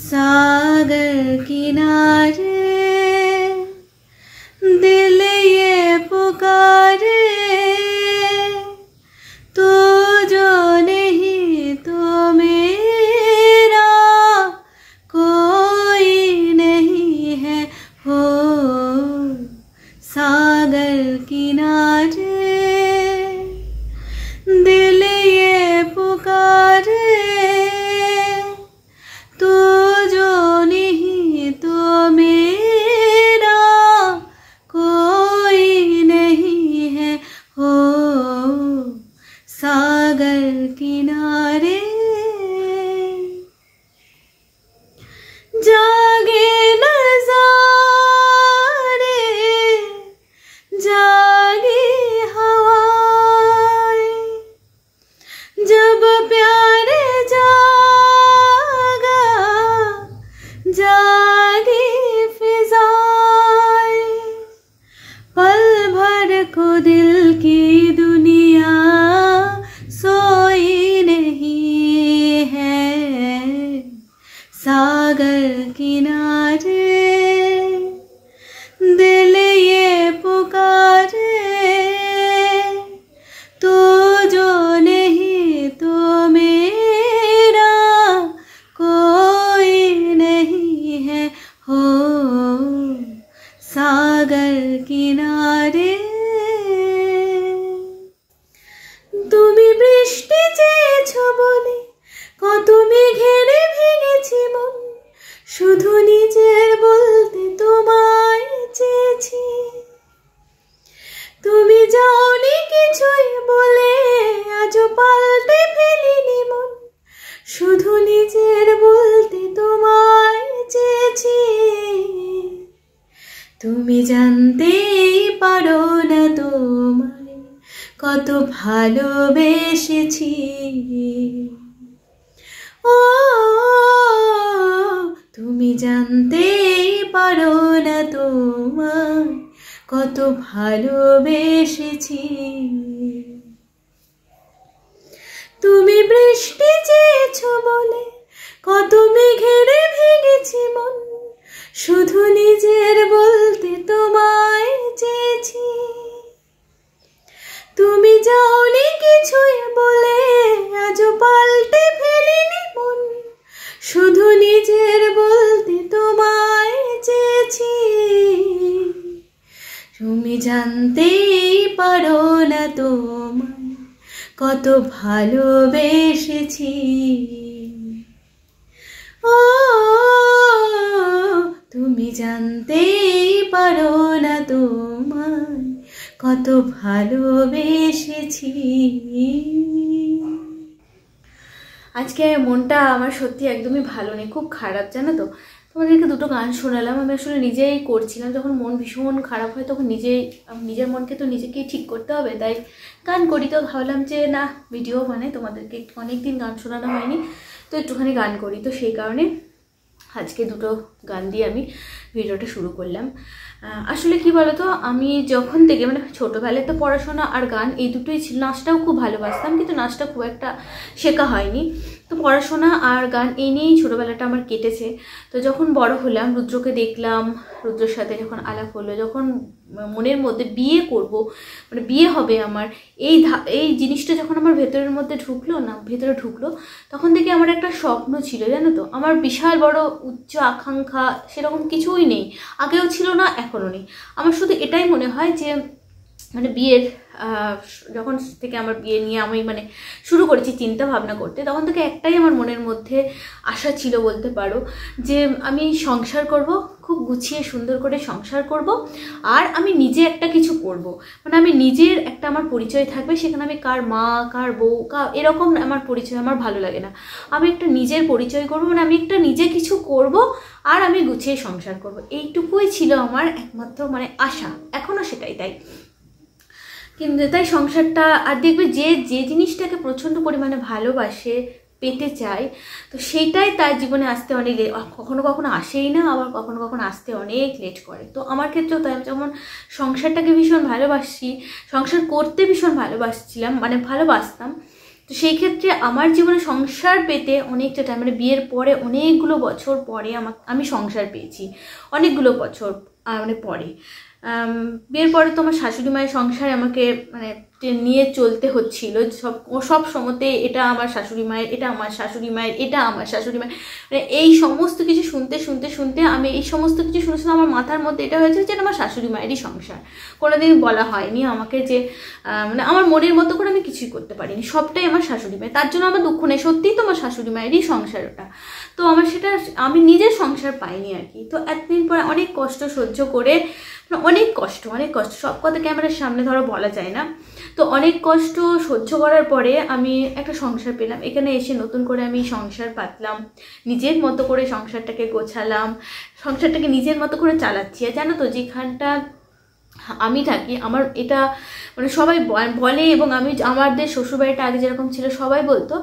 सागर किनारे दिल ये पुकारे, तू जो नहीं तो मेरा कोई नहीं है हो। सागर किनारे दिल ये पुकारे, तू जो नहीं तो मेरा कोई नहीं है हो। सागर किनारे जागे नज़ारे, जागे हवाएं, जब प्यारे जागा जागी फिजाएं, पल भर को दिल की दुनिया सोई नहीं है। सागर किनारे दिल ये पुकारे, तू जो नहीं तो मेरा कोई नहीं है हो। सागर किनारे তুমি বৃষ্টি চেয়েছো বলে কত মেঘের ভেঙেছি মন, শুধু নিজের বলতে তোমায় চেয়েছি। তুমি যাওনি কিছুই বলে আজও পাল্টে ফেলিনি মন, শুধু নিজের বলতে তোমায় চেয়েছি। তুমি জানতেই পারো না তোমায় কত ভালোবেসেছি। ও তুমি জানতেই পারো না তোমায় কত ভালোবেসেছি। তুমি বৃষ্টি চেয়েছো বলে কত মেঘের ভেঙেছি মন, শুধু নিজের বলতে তোমায় চেয়েছি। তুমি যাওনি কিছুই বলে আজও পাল্টে ফেলিনি মন, শুধু নিজের বলতে তোমায় চেয়েছি। তুমি জানতেই পারো না তোমায় কত ভালোবেসেছি। ও তুমি জানতেই পারো না তোমায় কত ভালোবেসেছি। আজকে মনটা আমার সত্যি একদমই ভালো নেই, খুব খারাপ জানো তো। তোমাদেরকে দুটো গান শোনালাম, আমি আসলে নিজেই করছিলাম। যখন মন ভীষণ খারাপ হয় তখন নিজের মনকে তো নিজেকেই ঠিক করতে হবে, তাই গান করি। তো ভাবলাম যে না, ভিডিও মানে তোমাদেরকে অনেকদিন গান শোনানো হয়নি, তো একটুখানি গান করি। তো সেই কারণে আজকে দুটো গান দিয়ে আমি ভিডিওটা শুরু করলাম। আসলে কি বলতো, আমি যখন থেকে মানে ছোটোবেলায় তো পড়াশোনা আর গান এই দুটোই ছিল। নাচটাও খুব ভালোবাসতাম, কিন্তু নাচটা খুব একটা শেখা হয়নি। তো পড়াশোনা আর গান এই নিয়েই ছোটোবেলাটা আমার কেটেছে। তো যখন বড় হলাম, রুদ্রকে দেখলাম, রুদ্রর সাথে যখন আলাপ হলো, যখন মনের মধ্যে বিয়ে করব, মানে বিয়ে হবে আমার, এই জিনিসটা যখন আমার ভেতরের মধ্যে ভেতরে ঢুকলো, তখন থেকে আমার একটা স্বপ্ন ছিল জানো তো। আমার বিশাল বড় উচ্চ আকাঙ্ক্ষা সেরকম কিছুই নেই, আগেও ছিল না, এখনও নেই। আমার শুধু এটাই মনে হয় যে মানে বিয়ের যখন থেকে আমার বিয়ে নিয়ে আমি মানে শুরু করেছি চিন্তা ভাবনা করতে, তখন থেকে একটাই আমার মনের মধ্যে আশা ছিল বলতে পারো, যে আমি সংসার করব, খুব গুছিয়ে সুন্দর করে সংসার করব, আর আমি নিজে একটা কিছু করব। মানে আমি নিজের একটা আমার পরিচয় থাকবে, সেখানে আমি কার মা, কার বউ, এরকম আমার পরিচয় আমার ভালো লাগে না। আমি একটা নিজের পরিচয় করব, মানে আমি একটা নিজে কিছু করব আর আমি গুছিয়ে সংসার করব। এইটুকুই ছিল আমার একমাত্র মানে আশা, এখনও সেটাই। কিন্তু তাই সংসারটা, আর দেখবে যে জিনিসটাকে প্রচণ্ড পরিমাণে ভালোবাসে, পেতে চায়, তো সেইটাই তার জীবনে আসতে অনেক কখনো কখনো আসেই না, আবার কখনো কখনো আসতে অনেক লেট করে। তো আমার ক্ষেত্রেও তাই, যেমন সংসারটাকে ভীষণ ভালোবাসি, সংসার করতে ভীষণ ভালোবাসছিলাম, মানে ভালোবাসতাম, তো সেই ক্ষেত্রে আমার জীবনে সংসার পেতে অনেকটা টাইম, মানে বিয়ের পরে অনেকগুলো বছর পরে আমি সংসার পেয়েছি, অনেকগুলো বছর মানে পরে। বিয়ের পরে তো আমার শাশুড়ি মায়ের সংসারে আমাকে মানে নিয়ে চলতে হচ্ছিল, সব সময়তে এটা আমার শাশুড়ি মায়ের, এটা আমার শাশুড়ি মায়ের, এটা আমার শাশুড়ি মায়ের, মানে এই সমস্ত কিছু শুনতে শুনতে শুনতে আমি এই সমস্ত কিছু শুনে শুনে আমার মাথার মধ্যে এটা হয়েছে যে আমার শাশুড়ি মায়েরই সংসার। কোনোদিন বলা হয়নি আমাকে যে মানে আমার মনের মতো করে আমি কিছুই করতে পারিনি, সবটাই আমার শাশুড়ি মায়ের। তার জন্য আমার দুঃখ নেই, সত্যিই তো আমার শাশুড়ি মায়েরই সংসার ওটা। তো আমার সেটা আমি নিজের সংসার পাইনি আর কি। তো এতদিন পরে অনেক কষ্ট সহ্য করে, অনেক কষ্ট সব কথা ক্যামেরার সামনে ধরো বলা যায় না, তো অনেক কষ্ট সহ্য করার পরে আমি একটা সংসার পেলাম। এখানে এসে নতুন করে আমি সংসার পাতলাম, নিজের মতো করে সংসারটাকে গোছালাম, সংসারটাকে নিজের মতো করে চালাচ্ছি। আর জানো তো, যেখানটা আমি থাকি আমার এটা মানে সবাই বলে, এবং আমি আমাদের শ্বশুরবাড়িটা আগে যেরকম ছিল সবাই বলতো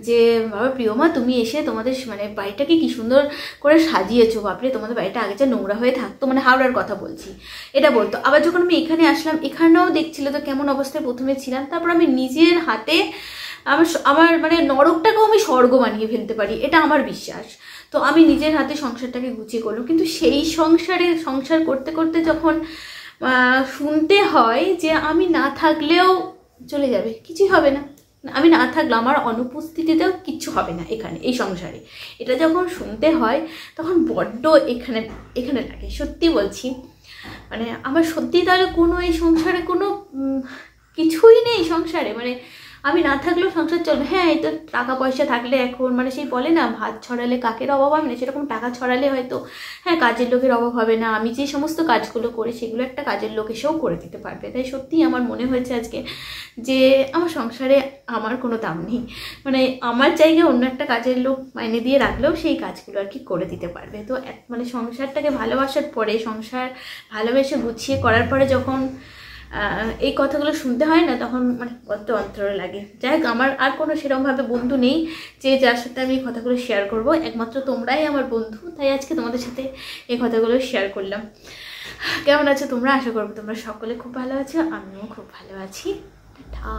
যে বাবা প্রিয়মা তুমি এসে তোমাদের মানে বাড়িটাকে কি সুন্দর করে সাজিয়েছো, বাপরে তোমাদের বাড়িটা আগে যা নোংরা হয়ে থাকতো, মানে হাওড়ার কথা বলছি, এটা বলতো। আবার যখন আমি এখানে আসলাম, এখানেও দেখছিল তো কেমন অবস্থায় প্রথমে ছিলাম, তারপর আমি নিজের হাতে আমার মানে নরকটাকেও আমি স্বর্গ বানিয়ে ফেলতে পারি, এটা আমার বিশ্বাস। তো আমি নিজের হাতে সংসারটাকে গুছিয়ে করলাম, কিন্তু সেই সংসার করতে করতে যখন শুনতে হয় যে আমি না থাকলেও চলে যাবে, কিছুই হবে না, আমি না থাকলে আমার অনুপস্থিতিতেও কিচ্ছু হবে না এখানে এই সংসারে, এটা যখন শুনতে হয় তখন বড্ড এখানে লাগে, সত্যি বলছি। মানে আমার সত্যি তাহলে কোনো এই সংসারে কোনো কিছুই নেই সংসারে, মানে আমি না থাকলেও সংসার চলবে। হ্যাঁ, এই তো টাকা পয়সা থাকলে এখন মানে সেই বলে না ভাত ছড়ালে কাকের অভাব হবে না, সেরকম টাকা ছড়ালে হয়তো হ্যাঁ কাজের লোকের অভাব হবে না, আমি যে সমস্ত কাজগুলো করি সেগুলো একটা কাজের লোক এসেও করে দিতে পারবে। তাই সত্যিই আমার মনে হয়েছে আজকে যে আমার সংসারে আমার কোনো দাম নেই, মানে আমার জায়গায় অন্য একটা কাজের লোক মাইনে দিয়ে রাখলেও সেই কাজগুলো আর কি করে দিতে পারবে। তো মানে সংসারটাকে ভালোবাসার পরে, সংসার ভালোবেসে গুছিয়ে করার পরে যখন এই কথাগুলো শুনতে হয় না, তখন মানে কত অন্তরে লাগে। যাই হোক, আমার আর কোনো সেরকমভাবে বন্ধু নেই যে যার সাথে আমি এই কথাগুলো শেয়ার করব, একমাত্র তোমরাই আমার বন্ধু, তাই আজকে তোমাদের সাথে এই কথাগুলো শেয়ার করলাম। কেমন আছো তোমরা? আশা করবো তোমরা সকলে খুব ভালো আছো, আমিও খুব ভালো আছি। টাটা।